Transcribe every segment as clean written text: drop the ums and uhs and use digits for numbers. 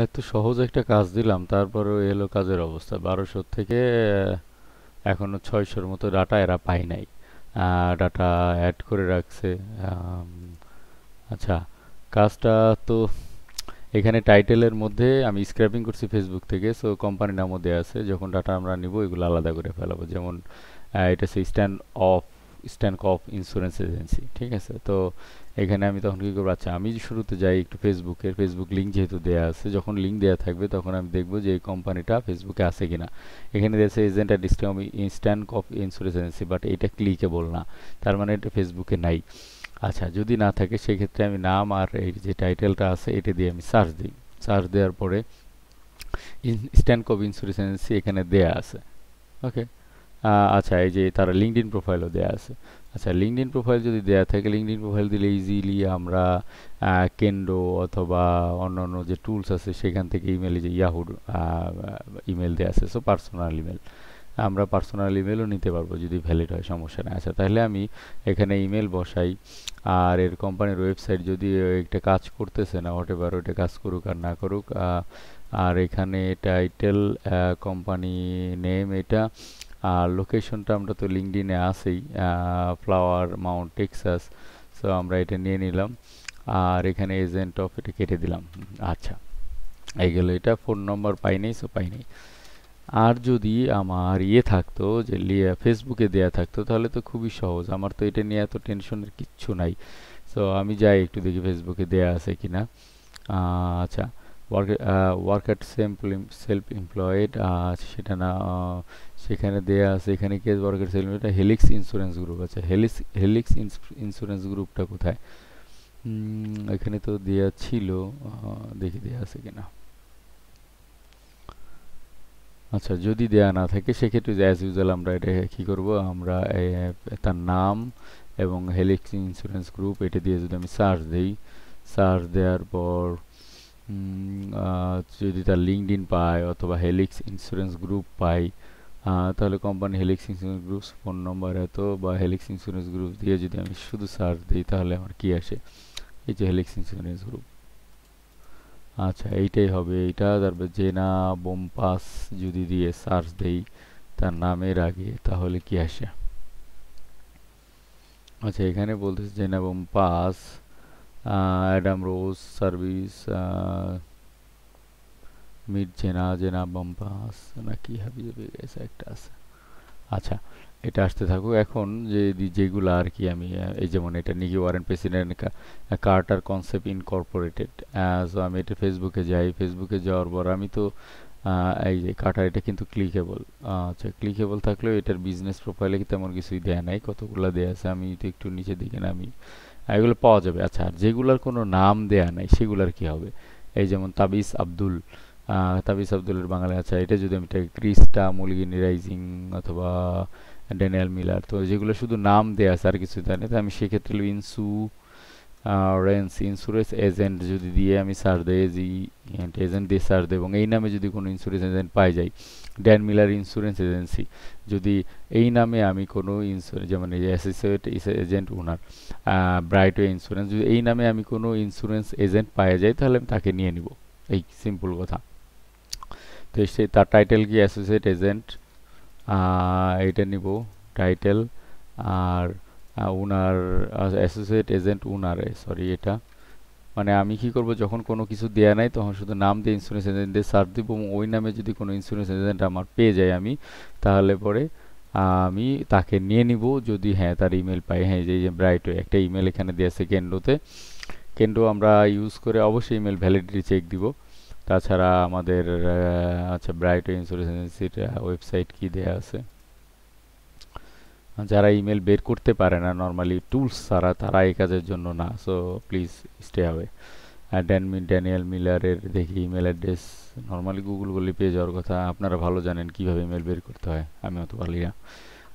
এত সহজ একটা কাজ দিলাম, তারপরেও এলো কাজের অবস্থা। 1200 থেকে এখনো 600-র মতো ডাটা এরা পায় নাই। ডাটা অ্যাড করে রাখছে। আম, আচ্ছা, কাজটা তো এখানে টাইটেলের মধ্যে আমি স্ক্র্যাপিং করছি ফেসবুক থেকে, সো কোম্পানির নামও দেওয়া আছে। যখন ডাটা আমরা নিব এগুলো আলাদা করে ফেলাবো। যেমন এটা হচ্ছে of stand of insurance agency, ঠিক আছে? তো এখানে আমি তখন কী করবো, আচ্ছা আমি শুরুতে যাই একটু ফেসবুক লিঙ্ক যেহেতু দেওয়া আছে, যখন লিঙ্ক দেওয়া থাকবে তখন আমি দেখবো যে এই কোম্পানিটা ফেসবুকে আছে কিনা। এখানে দিয়েছে agent at instant of insurance agency, but এটা ক্লিকেবল না, তার মানে এটা ফেসবুকে নাই। আচ্ছা, যদি না থাকে সেক্ষেত্রে আমি নাম আর এই যে টাইটেলটা আছে এটা দিয়ে আমি সার্চ দিই। সার্চ দেওয়ার পরে ইনস্ট্যান্ট অফ ইন্স্যুরেন্স এজেন্সি এখানে দেয়া আছে। ওকে। আচ্ছা, এই যে তারা লিঙ্কডইন প্রোফাইলও দেয়া আছে। আচ্ছা, লিঙ্কডইন প্রোফাইল যদি দেয়া থাকে, লিঙ্কডইন প্রোফাইল দিলে ইজিলি আমরা কেন্ডো অথবা অন্যান্য যে টুলস আছে সেখান থেকে ইমেল, যে ইয়াহুর ইমেল দেয়া আছে, সো পার্সোনাল ইমেল, আমরা পার্সোনাল ইমেলও নিতে পারবো যদি ভ্যালিড হয়, সমস্যা নেই। আচ্ছা, তাহলে আমি এখানে ইমেল বসাই। আর এর কোম্পানির ওয়েবসাইট যদি একটা কাজ করতেছে না, হোয়াট ওইটা কাজ করুক আর না করুক, আর এখানে টাইটেল, কোম্পানি নেম এটা, আর লোকেশনটা আমরা তো লিঙ্কডইনে আছেই, ফ্লাওয়ার মাউন্ট টেক্সাস, সো আমরা এটা নিয়ে নিলাম। আর এখানে এজেন্ট অফ এটা কেটে দিলাম। আচ্ছা, এই গেল এটা। ফোন নম্বর পাই নাই, সো পাই নাই। আর যদি আমার থাকতো যে ফেসবুকে দেয়া থাকতো তাহলে তো খুবই সহজ, আমার তো এটা নিয়ে এত টেনশনের কিচ্ছু নাই। সো আমি যাই একটু দেখি ফেসবুকে দেয়া আছে কিনা। আচ্ছা, work work at self employed, সেটা না, সেখানে দেয়া আছে। এখানে কেস ওয়ার্ক অ্যাট সেলফ, এটা হেলিক্স ইন্স্যুরেন্স গ্রুপ আছে। হেলিক্স ইন্স্যুরেন্স গ্রুপটা কোথায়? এখানে তো দেয়া ছিল, দেখি দেয়া আছে কিনা। আচ্ছা, যদি দেয়া না থাকে সেক্ষেত্রে অ্যাজ ইউজুয়াল আমরা এটা কি করব, আমরা তার নাম এবং হেলিক্স ইন্স্যুরেন্স গ্রুপ এটা দিয়ে যদি আমি সার্চ দিই, সার্চ দেওয়ার পর যদি তার লিঙ্কডইন পাই অথবা হেলিক্স ইন্স্যুরেন্স গ্রুপ পাই, তাহলে company helix insurance group phone নম্বর এত বা হেলিক্স ইন্স্যুরেন্স গ্রুপ দিয়ে যদি আমি শুধু সার্চ দিই তাহলে আমার কি আসে? এই যে হেলিক্স ইন্স্যুরেন্স গ্রুপ। আচ্ছা, এইটাই হবে এইটা। তারপর জেনা বোমপাস যদি দিয়ে সার্চ দেই তার নামের আগে, তাহলে কি আসে? আচ্ছা, এখানে বলতেছে জেনা বোমপাস, অ্যাডাম রোজ সার্ভিস, মিট জেনা বোমপাস, নাকি হাবি জাবি এসে একটা আছে। আচ্ছা, এটা আসতে থাকুক। এখন যে যেগুলো আর কি আমি এই যেমন এটা Nicky Warren president Carter concept incorporated, so আমি এটা ফেসবুকে যাই। ফেসবুকে যাওয়ার পর আমি তো এই যে কার্টার, এটা কিন্তু ক্লিকেবল। আচ্ছা, ক্লিকেবল থাকলেও এটার বিজনেস প্রোফাইলে কি তেমন কিছুই দেয়া নাই, কতগুলো দেয়া আছে আমি তো একটু নিচের দিকে নামি, এগুলো পাওয়া যাবে। আচ্ছা, আর যেগুলোর কোনো নাম দেয়া নাই সেগুলোর কি হবে? এই যেমন তাবিজ আব্দুল, তাবিজ আব্দুলের বাংলা। আচ্ছা, এটা যদি আমি ক্রিস্টা মুলগিনি রাইজিং অথবা ড্যানিয়েল মিলার, তো যেগুলো শুধু নাম দেয়া আছে আর কিছু দেয় না, তো আমি সেক্ষেত্রে রেন্স ইন্স্যুরেন্স এজেন্ট যদি দিয়ে আমি সার্চ দিই, এজেন্ট দিয়ে সার্চ দেবো এবং এই নামে যদি কোনো ইন্স্যুরেন্স এজেন্ট পাই যাই, ড্যান মিলার ইন্স্যুরেন্স এজেন্সি, যদি এই নামে আমি কোনো ইন্স্যুরেন্স, যেমন এই অ্যাসোসিয়েট এজেন্ট ওনার ব্রাইটওয়ে ইন্স্যুরেন্স, যদি এই নামে আমি কোনো ইন্স্যুরেন্স এজেন্ট পাওয়া যায় তাহলে আমি তাকে নিয়ে নিব। এই সিম্পল কথা। তো সে তার টাইটেল কি অ্যাসোসিয়েট এজেন্ট, এটা নিব টাইটেল। আর উনার অ্যাসোসিয়েট এজেন্ট উনারে, সরি এটা, মানে আমি কি করব, যখন কোনো কিছু দেয়া নাই তখন শুধু নাম দিয়ে ইন্স্যুরেন্স এজেন্ট দিয়ে সার্চ দিব এবং ওই নামে যদি কোনো ইন্স্যুরেন্স এজেন্ট আমার পেয়ে যাই আমি, তাহলে পরে আমি তাকে নিয়ে নিব যদি হ্যাঁ তার ইমেল পাই। হ্যাঁ, এই যে ব্রাইটওয়ে একটা ইমেল এখানে দিয়েছে কেন্ডোতে। কেন্ডো আমরা ইউজ করে অবশ্যই ইমেল ভ্যালিডিটি চেক দিব। তাছাড়া আমাদের আচ্ছা, ব্রাইটওয়ে ইন্স্যুরেন্স এজেন্সির ওয়েবসাইট কি দেয়া আছে? যারা ইমেল বের করতে পারে না নর্মালি টুলস ছাড়া, তারা এই কাজের জন্য না, so please stay away. Daniel মিলারের দেখি ইমেল অ্যাড্রেস, নর্মালি গুগল করলে পেয়ে যাওয়ার কথা। আপনারা ভালো জানেন কিভাবে ইমেল বের করতে হয়, আমি অত পারি না।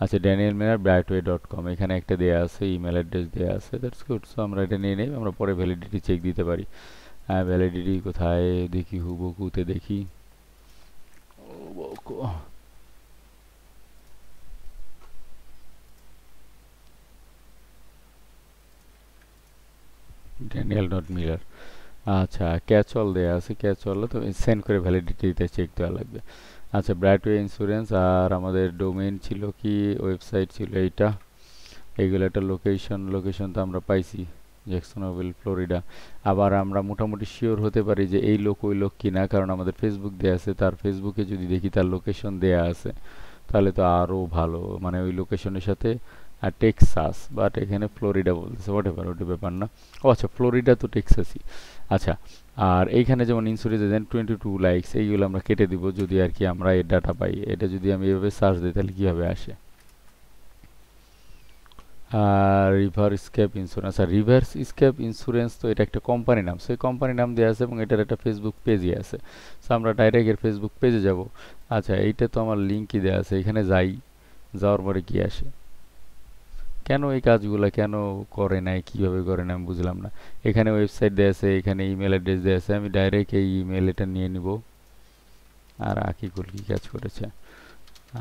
আচ্ছা, ড্যানিয়েল মিলার brightway.com, এখানে একটা দেয়া আছে, ইমেল অ্যাড্রেস দেয়া আছে, দ্যাটস গুড। সো আমরা এটা নিয়ে নেই, আমরা পরে ভ্যালিডিটি চেক দিতে পারি। ভ্যালিডিটি কোথায় দেখি, হুবকুতে দেখি। ড্যানিয়েল ডট মিলার, আচ্ছা, ক্যাচঅল দেয়া আছে, ক্যাচঅলে তো সেন্ড করে ভ্যালিডিটিটা চেক দেওয়া লাগবে। আচ্ছা, ব্রাইটওয়ে ইন্স্যুরেন্স, আর আমাদের ডোমেইন ছিল কি, ওয়েবসাইট ছিল এইটা। এইগুলো একটা লোকেশন তো আমরা পাইছি, জ্যাকসনভিল ফ্লোরিডা। আবার আমরা মোটামুটি শিওর হতে পারি যে এই লোক ওই লোক কিনা, কারণ আমাদের ফেসবুক দেয়া আছে, তার ফেসবুকে যদি দেখি তার লোকেশন দেয়া আছে তাহলে তো আরো ভালো, মানে ওই লোকেশনের সাথে। আর টেক্সাস, বাট এখানে ফ্লোরিডা বলতেছে, হোয়াট এভার, ওটা ব্যাপার না। ও আচ্ছা, ফ্লোরিডা তো টেক্সাসই। আচ্ছা, আর এইখানে যেমন ইন্স্যুরেন্স এজেন্ট 22 লাইকস, এইগুলো আমরা কেটে দিব যদি আর কি আমরা এই ডাটা পাই। এটা যদি আমি এভাবে সার্চ দিই তাহলে কীভাবে আসে? রিভার স্কেপ ইন্স্যুরেন্স, আর রিভার্স স্কেপ ইন্স্যুরেন্স তো এটা একটা কোম্পানি নাম, সেই কোম্পানি নাম দেওয়া আছে এবং এটার একটা ফেসবুক পেজই আছে। সো আমরা ডাইরেক্ট এর ফেসবুক পেজে যাব। আচ্ছা, এইটা তো আমার লিঙ্কই দেওয়া আছে, এখানে যাই, যাওয়ার পরে কি আসে? কেন এই কাজগুলো কেন করে নাই, কিভাবে করে না আমি বুঝলাম না। এখানে ওয়েবসাইট দেওয়া আছে, এখানে ইমেল অ্যাড্রেস দেওয়া আছে, আমি ডাইরেক্ট এই ইমেল এটা নিয়ে নিব। আর আকিকুল কি কাজ করেছে?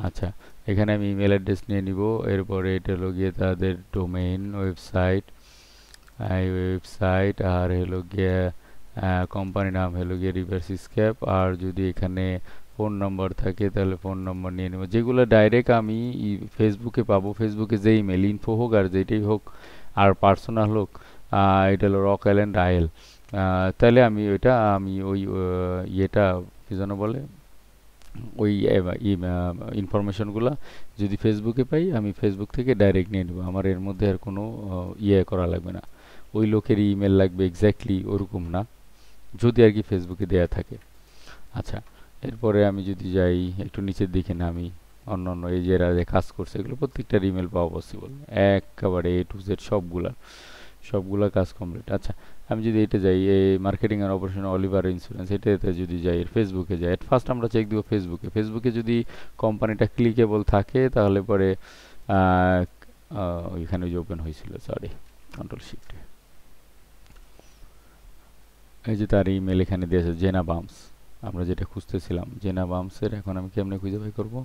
আচ্ছা, এখানে আমি ইমেল অ্যাড্রেস নিয়ে নিব, এরপরে এটা হলো গিয়ে তাদের ডোমেইন ওয়েবসাইট, এই ওয়েবসাইট, আর হলো গিয়ে কোম্পানি নাম হলো গিয়ে রিভার্স স্কেপ। আর যদি এখানে ফোন নম্বর থাকে তাহলে ফোন নম্বর নিয়ে নেব, যেগুলো ডাইরেক্ট আমি ফেসবুকে পাবো। ফেসবুকে যে ইমেল ইনফো হোক আর যেটাই হোক, আর পার্সোনাল হোক, এটা হলো রক আইল্যান্ড আইএল, তাহলে আমি ওইটা আমি ওই ইয়েটা কি যেন বলে, ওই ইনফরমেশনগুলো যদি ফেসবুকে পাই আমি ফেসবুক থেকে ডাইরেক্ট নিয়ে নেব, আমার এর মধ্যে আর কোনো ইয়ে করা লাগবে না। ওই লোকের ইমেল লাগবে এক্স্যাক্টলি ওরকম না, যদি আর কি ফেসবুকে দেয়া থাকে। আচ্ছা, এরপরে আমি যদি যাই একটু নিচের দিকে নামি, অন্য অন্য এই যে এরা যে কাজ করছে এগুলো প্রত্যেকটার ইমেল পাওয়া পসিবল, একেবারে এ টু জেড সবগুলা কাজ কমপ্লিট। আচ্ছা, আমি যদি এটা যাই এই মার্কেটিং আর অপারেশন অলিভার ইন্স্যুরেন্স, এটাতে যদি যাই এর ফেসবুকে যাই, এট ফার্স্ট আমরা চেক দিব ফেসবুকে যদি কোম্পানিটা ক্লিকেবল থাকে তাহলে পরে আহ, ওইখানে যে ওপেন হয়েছিল, সরি, কন্ট্রোল শিফট, এই যে তার ইমেল এখানে দিয়েছে জেনা বামস, আমরা যেটা খুঁজতেছিলাম জেনা বামসের। এখন আমি কেমনে খুঁজে বাই করবো?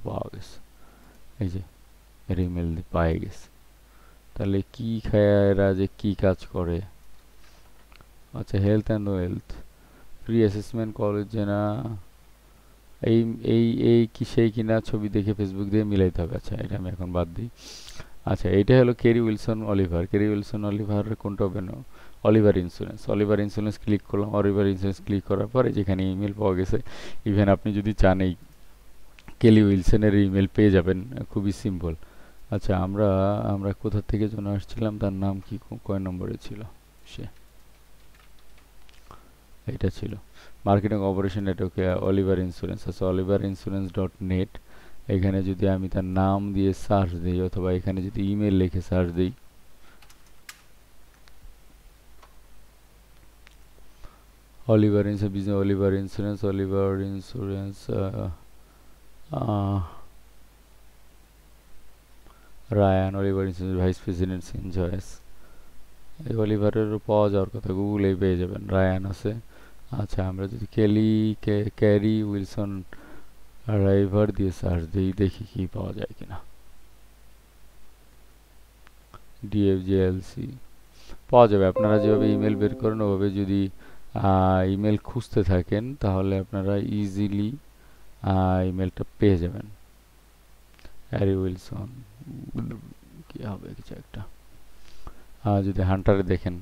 পাওয়া গেছে, এই যে এর ইমেল পাই গেছে। তাহলে কি খায় এরা, যে কি কাজ করে? আচ্ছা, health and wealth, pre assessment college জেনা, এই এই এই কি সেই কিনা ছবি দেখে ফেসবুক দিয়ে মিলাইতে হবে। আচ্ছা, এটা আমি এখন বাদ দিই। আচ্ছা, এটা হলো Kerry Wilson Oliver, Kerry Wilson Oliver কোনটা হবে না, অলিভার ইন্স্যুরেন্স ক্লিক করলাম, অলিভার ইন্স্যুরেন্স ক্লিক করার পরে যেখানে ইমেল পাওয়া গেছে, ইভেন আপনি যদি চান এই কেলি উইলসনের ইমেল পেয়ে যাবেন, খুবই সিম্পল। আচ্ছা, আমরা আমরা কোথা থেকে যেন আসছিলাম, তার নাম কি, কয় নম্বরে ছিল সে, এটা ছিল মার্কেটিং অপারেশন নেটওয়ার্কে অলিভার ইন্স্যুরেন্স আছে, olivarinsurance.net। এখানে যদি আমি তার নাম দিয়ে সার্চ দিই অথবা এখানে যদি ইমেল লিখে সার্চ দিই, Oliver insurance Ryan, Oliver insurance vice president Saint Joyce, এই অলিভারেরও পাওয়া যাওয়ার কথা, গুগলেই পেয়ে যাবেন, রায়ান আছে। আচ্ছা, আমরা যদি ক্যারি উইলসন রাইভার দিয়ে সার্চ দিই, দেখি কি পাওয়া যায় কিনা। ডিএফজিএলসি পাওয়া যাবে, আপনারা যেভাবে ইমেল বের করেন ওভাবে যদি ইমেল খুঁজতে থাকেন তাহলে আপনারা ইজিলি ইমেলটা পেয়ে যাবেন। হ্যারি উইলসন কি হবে কিছু একটা, যদি হান্টারে দেখেন,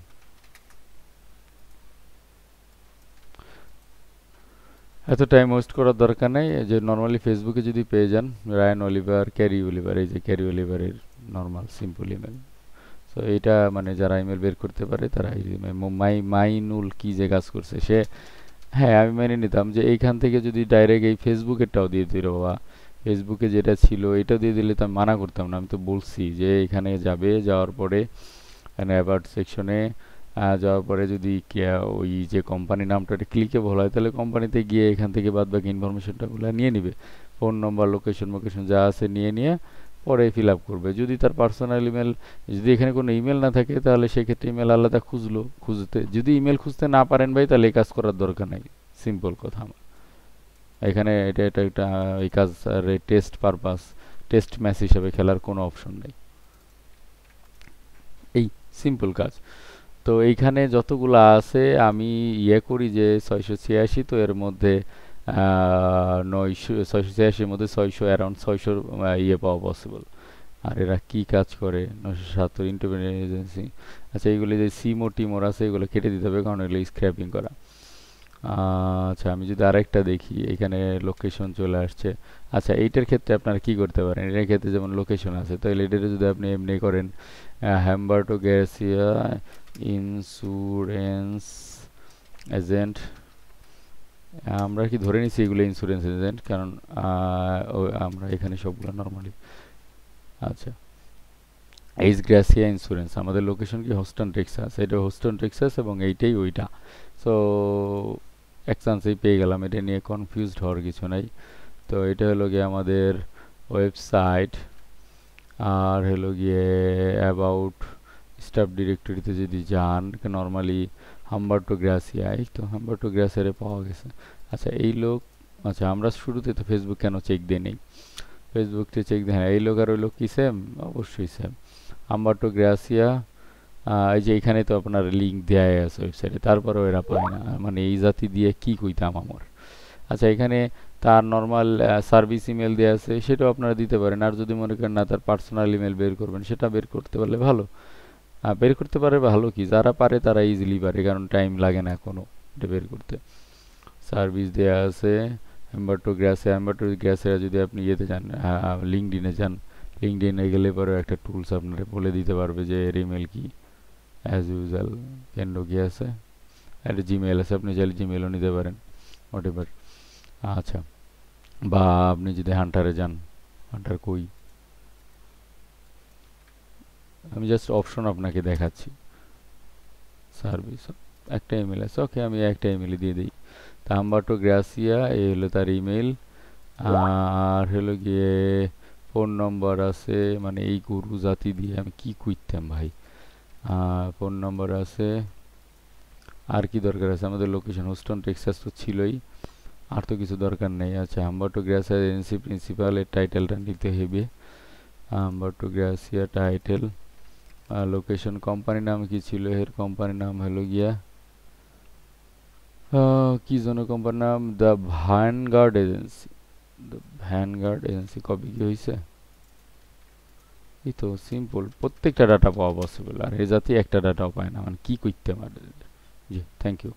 এত টাইম ওয়েস্ট করার দরকার নেই, যে নর্মালি ফেসবুকে যদি পেয়ে যান রায়ান অলিভার, ক্যারি অলিভার, এই যে ক্যারি অলিভারের নর্মাল সিম্পল ইমেল। সো এইটা মানে যারা ইমেল বের করতে পারে তারা মাইনুল কি যে কাজ করছে সে, হ্যাঁ আমি মেনে নিতাম যে এইখান থেকে যদি ডাইরেক্ট এই ফেসবুকেরটাও দিয়ে দিল, বা ফেসবুকে যেটা ছিল এটা দিয়ে দিলে তো আমি মানা করতাম না, আমি তো বলছি যে এখানে যাবে, যাওয়ার পরে অ্যাবাউট সেকশনে যাওয়ার পরে যদি ওই যে কোম্পানি নামটা ক্লিকেবল হয় তাহলে কোম্পানিতে গিয়ে এখান থেকে বাদ বাকি ইনফরমেশনটা গুলো নিয়ে নিবে, ফোন নম্বর লোকেশন যা আছে নিয়ে নিয়ে পরে ফিল আপ করবে। যদি তার পার্সোনাল ইমেল, যদি এখানে কোনো ইমেল না থাকে তাহলে সেক্ষেত্রে ইমেল আলাদা খুঁজতে, যদি ইমেল খুঁজতে না পারেন ভাই তাহলে এই কাজ করার দরকার নেই, সিম্পল কথা আমার। এখানে এটা এটা একটা এই কাজ টেস্ট টেস্ট ম্যাচ হিসেবে খেলার কোনো অপশন নেই। এই সিম্পল কাজ। তো এইখানে যতগুলো আছে আমি করি যে 686, তো এর মধ্যে 686-র মধ্যে 600, অ্যারাউন্ড 600 পাওয়া পসিবল। আর এরা কি কাজ করে, 970 ইন্ডিপেন্ডেন্ট এজেন্সি। আচ্ছা, এইগুলো যে সিমো টিমোর আছে এগুলো কেটে দিতে হবে, কারণ এগুলো স্ক্র্যাপিং করা। আচ্ছা, আমি যদি আরেকটা দেখি, এখানে লোকেশন চলে আসছে। আচ্ছা, এইটার ক্ষেত্রে আপনারা কি করতে পারেন, এটার ক্ষেত্রে যেমন লোকেশন আছে, তাহলে এটা যদি আপনি এমনি করেন হাম্বার্টো গ্যাসিয়া ইন্স্যুরেন্স এজেন্ট, আমরা কি ধরে নিচ্ছি এগুলো ইন্স্যুরেন্স এজেন্ট, কারণ আমরা এখানে সবগুলো নর্মালি। আচ্ছা, এইচ গ্রাসিয়া ইন্স্যুরেন্স, আমাদের লোকেশন কি হোস্টন টেক্সাস, এটা হোস্টন টেক্সাস এবং এইটাই ওইটা। সো এক চান্সেই পেয়ে গেলাম, এটা নিয়ে কনফিউজড হওয়ার কিছু নাই। তো এটা হলো গিয়ে আমাদের ওয়েবসাইট। আর হলো গিয়ে অ্যাবাউট স্টাফ ডিরেক্টরিতে যদি যান, নর্মালি হাম্বার্টো গ্রাসিয়া, এই তো হাম্বার্টো গ্রাসিয়ারে পাওয়া গেছে। আচ্ছা, এই লোক, আচ্ছা আমরা শুরুতে তো ফেসবুক কেন চেক দিই নেই, ফেসবুকটা চেক দেয়, এই লোক আর ওই লোক কি সেম? অবশ্যই সেম। হাম্বার্টো গ্রাসিয়া, এই যে এখানে তো আপনার লিঙ্ক দেওয়া আছে ওয়েবসাইটে, তারপরেও এরা পায় না, মানে এই জাতি দিয়ে কি কইতাম আমার। আচ্ছা, এখানে তার নর্মাল সার্ভিস ইমেল দেওয়া আছে, সেটাও আপনারা দিতে পারেন। আর যদি মনে করেন না তার পার্সোনাল ইমেল বের করবেন, সেটা বের করতে পারলে ভালো। বের করতে পারে ভালো, কি যারা পারে তারা ইজিলি পারে, কারণ টাইম লাগে না কোনো এটা বের করতে। সার্ভিস দেওয়া আছে হাম্বার্টো গ্রাসে যদি আপনি ইয়েতে যান, লিঙ্কডিনে যান, লিঙ্কডিনে গেলে পরে একটা টুলস আপনার বলে দিতে পারবে যে এর ইমেল কি। অ্যাজ ইউজুয়াল কেন্দ্র কি আছে, একটা জিমেল আছে, আপনি চাইলে জিমেলও নিতে পারেন, হোয়াট এভার। আচ্ছা, বা আপনি যদি হান্টারে যান, হান্টার কই, আমি জাস্ট অপশন আপনাকে দেখাচ্ছি। সার্ভিস, একটা ইমেল আছে, ওকে আমি একটা ইমেল দিয়ে দিই। তা হাম্বার্টো গ্রাসিয়া, এই হলো তার ইমেল। আর হলো গিয়ে ফোন নম্বর আছে, মানে এই গরু জাতি দিয়ে আমি কি করতাম ভাই। ফোন নম্বর আছে। আর কি দরকার আছে, আমাদের লোকেশন হোস্টন টেক্সাস তো ছিলই, আর তো কিছু দরকার নেই। আচ্ছা, হাম্বার্টো গ্রাসিয়া এজেন্সি প্রিন্সিপাল, এর টাইটেলটা নিতে হবে। হাম্বার্টো গ্রাসিয়া টাইটেল, লোকেশন, কোম্পানির নাম কি ছিল, এর কোম্পানির নাম হলো গিয়া কি যেন কোম্পানির নাম, the vanguard agency. The vanguard agency কবে কি হয়েছে, এই তো সিম্পল, প্রত্যেকটা ডাটা পাওয়া পসিবল, আর এ জাতি একটা ডাটাও পায় না, মানে কি করতে পারে। জি, থ্যাংক ইউ।